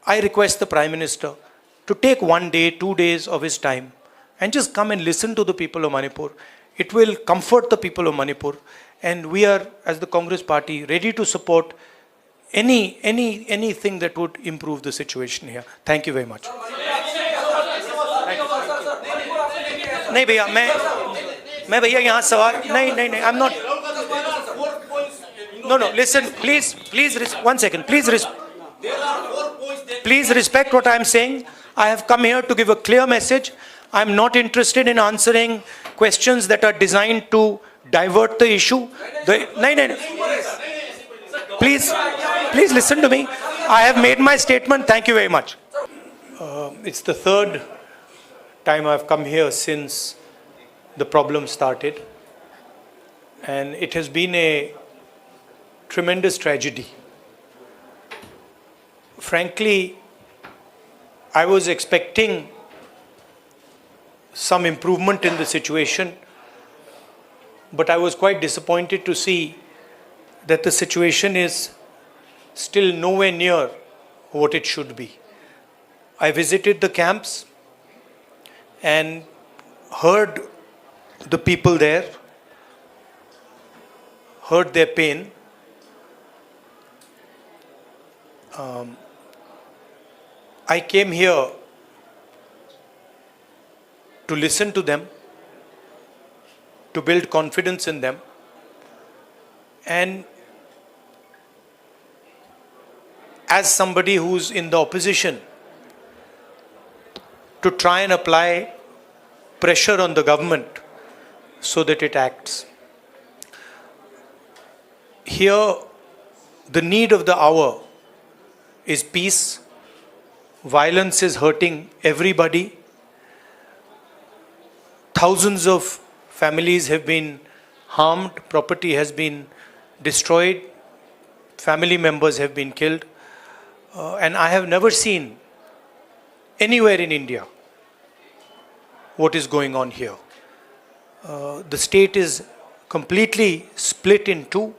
I request the Prime Minister to take 1 day, 2 days of his time and just come and listen to the people of Manipur. It will comfort the people of Manipur, and we are, as the Congress Party, ready to support anything that would improve the situation here. Thank you very much. नहीं भैया, मैं भैया यहाँ सवाल नहीं, I'm not. No, listen, please, 1 second, please respect what I am saying. I have come here to give a clear message. I am not interested in answering questions that are designed to divert the issue. No. Please listen to me. I have made my statement. Thank you very much. It's the third time I've come here since the problem started, and it has been a tremendous tragedy. Frankly, I was expecting some improvement in the situation, but I was quite disappointed to see that the situation is still nowhere near what it should be. I visited the camps and heard the people there, heard their pain. I came here to listen to them, to build confidence in them, and as somebody who's in the opposition, to try and apply pressure on the government so that it acts. Here, the need of the hour is peace. Violence is hurting everybody. Thousands of families have been harmed, property has been destroyed, family members have been killed. And I have never seen anywhere in India what is going on here. The state is completely split in two,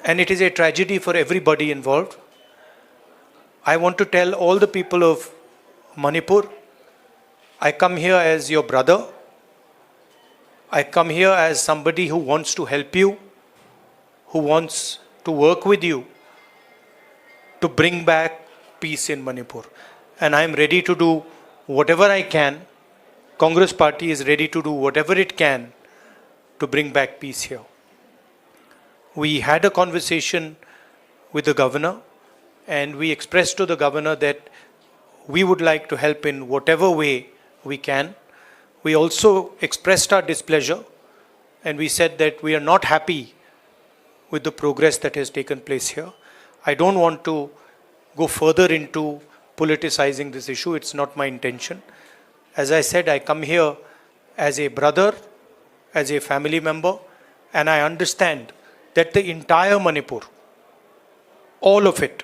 and it is a tragedy for everybody involved. I want to tell all the people of Manipur, I come here as your brother. I come here as somebody who wants to help you, who wants to work with you to bring back peace in Manipur. And I am ready to do whatever I can. Congress Party is ready to do whatever it can to bring back peace here. We had a conversation with the governor, and we expressed to the governor that we would like to help in whatever way we can. We also expressed our displeasure, and we said that we are not happy with the progress that has taken place here. I don't want to go further into politicizing this issue. It's not my intention. As I said, I come here as a brother, as a family member, and I understand that the entire Manipur, all of it,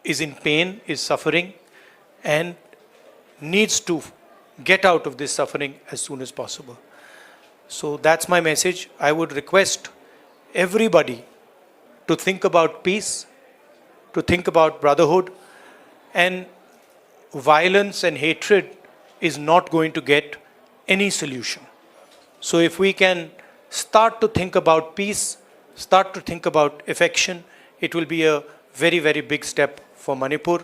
is in pain, is suffering, and needs to get out of this suffering as soon as possible. So that's my message. I would request everybody to think about peace, to think about brotherhood, and violence and hatred is not going to get any solution. So if we can start to think about peace, start to think about affection, it will be a very, very big step for Manipur.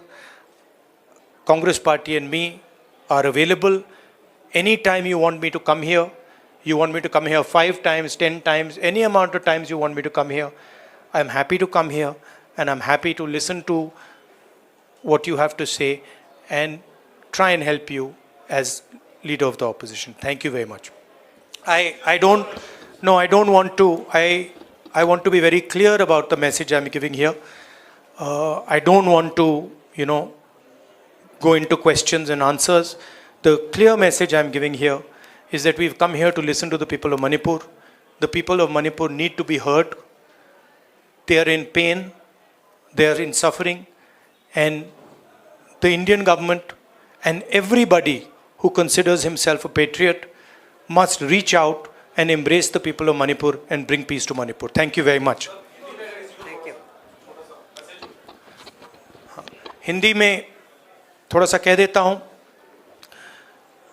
Congress Party and me are available. Anytime you want me to come here, you want me to come here 5 times, 10 times, any amount of times you want me to come here, I'm happy to come here, and I'm happy to listen to what you have to say and try and help you as leader of the opposition. Thank you very much. I want to be very clear about the message I'm giving here. I don't want to, go into questions and answers. The clear message I'm giving here is that we've come here to listen to the people of Manipur. The people of Manipur need to be heard. They are in pain, they are in suffering, and the Indian government and everybody who considers himself a patriot must reach out and embrace the people of Manipur and bring peace to Manipur. Thank you very much. Thank you. Hindi में थोड़ा सा कह देता हूँ।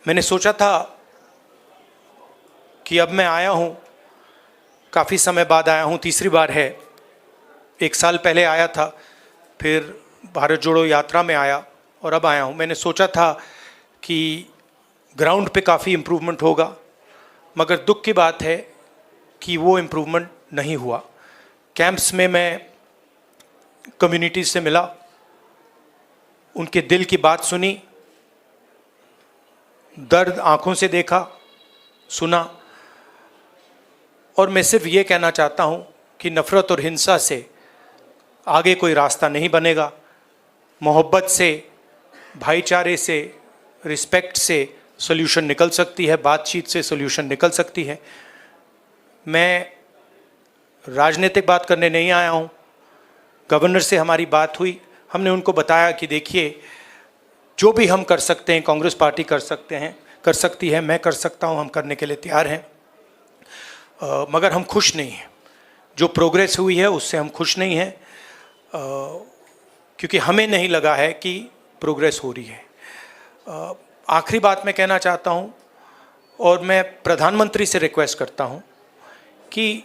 मैंने सोचा था कि अब मैं आया हूँ, काफ़ी समय बाद आया हूँ, तीसरी बार है। 1 साल पहले आया था, फिर भारत जोड़ो यात्रा में आया और अब आया हूँ। मैंने सोचा था कि ग्राउंड पे काफ़ी इम्प्रूवमेंट होगा, मगर दुख की बात है कि वो इम्प्रूवमेंट नहीं हुआ। कैंप्स में मैं कम्युनिटीज से मिला, उनके दिल की बात सुनी, दर्द आंखों से देखा, सुना, और मैं सिर्फ ये कहना चाहता हूँ कि नफ़रत और हिंसा से आगे कोई रास्ता नहीं बनेगा। मोहब्बत से, भाईचारे से, रिस्पेक्ट से सॉल्यूशन निकल सकती है, बातचीत से सॉल्यूशन निकल सकती है। मैं राजनीतिक बात करने नहीं आया हूँ। गवर्नर से हमारी बात हुई, हमने उनको बताया कि देखिए, जो भी हम कर सकते हैं, कांग्रेस पार्टी कर सकती है, मैं कर सकता हूँ, हम करने के लिए तैयार हैं। मगर हम खुश नहीं हैं, जो प्रोग्रेस हुई है उससे हम खुश नहीं हैं, क्योंकि हमें नहीं लगा है कि प्रोग्रेस हो रही है। आखिरी बात मैं कहना चाहता हूँ, और मैं प्रधानमंत्री से रिक्वेस्ट करता हूँ कि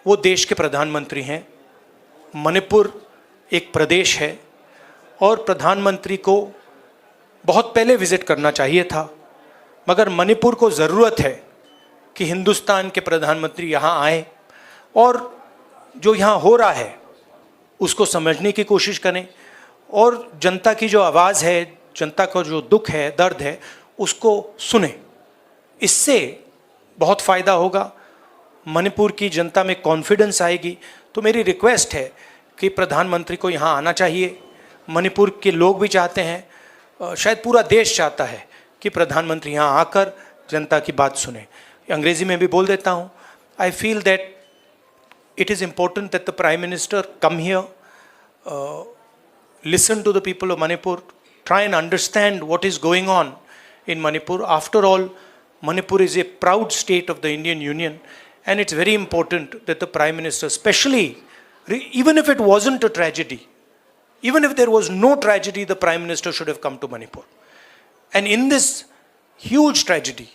वो देश के प्रधानमंत्री हैं, मणिपुर एक प्रदेश है और प्रधानमंत्री को बहुत पहले विज़िट करना चाहिए था, मगर मणिपुर को ज़रूरत है कि हिंदुस्तान के प्रधानमंत्री यहाँ आएँ और जो यहाँ हो रहा है उसको समझने की कोशिश करें, और जनता की जो आवाज़ है, जनता का जो दुख है, दर्द है, उसको सुने। इससे बहुत फ़ायदा होगा, मणिपुर की जनता में कॉन्फिडेंस आएगी। तो मेरी रिक्वेस्ट है कि प्रधानमंत्री को यहाँ आना चाहिए। मणिपुर के लोग भी चाहते हैं, शायद पूरा देश चाहता है कि प्रधानमंत्री यहाँ आकर जनता की बात सुने। अंग्रेज़ी में भी बोल देता हूँ, I feel that it is important that the Prime Minister come here, listen to the people of Manipur, try and understand what is going on in Manipur. After all, Manipur is a proud state of the Indian Union, and it's very important that the Prime Minister, especially, even if it wasn't a tragedy, even if there was no tragedy, the Prime Minister should have come to Manipur. And in this huge tragedy,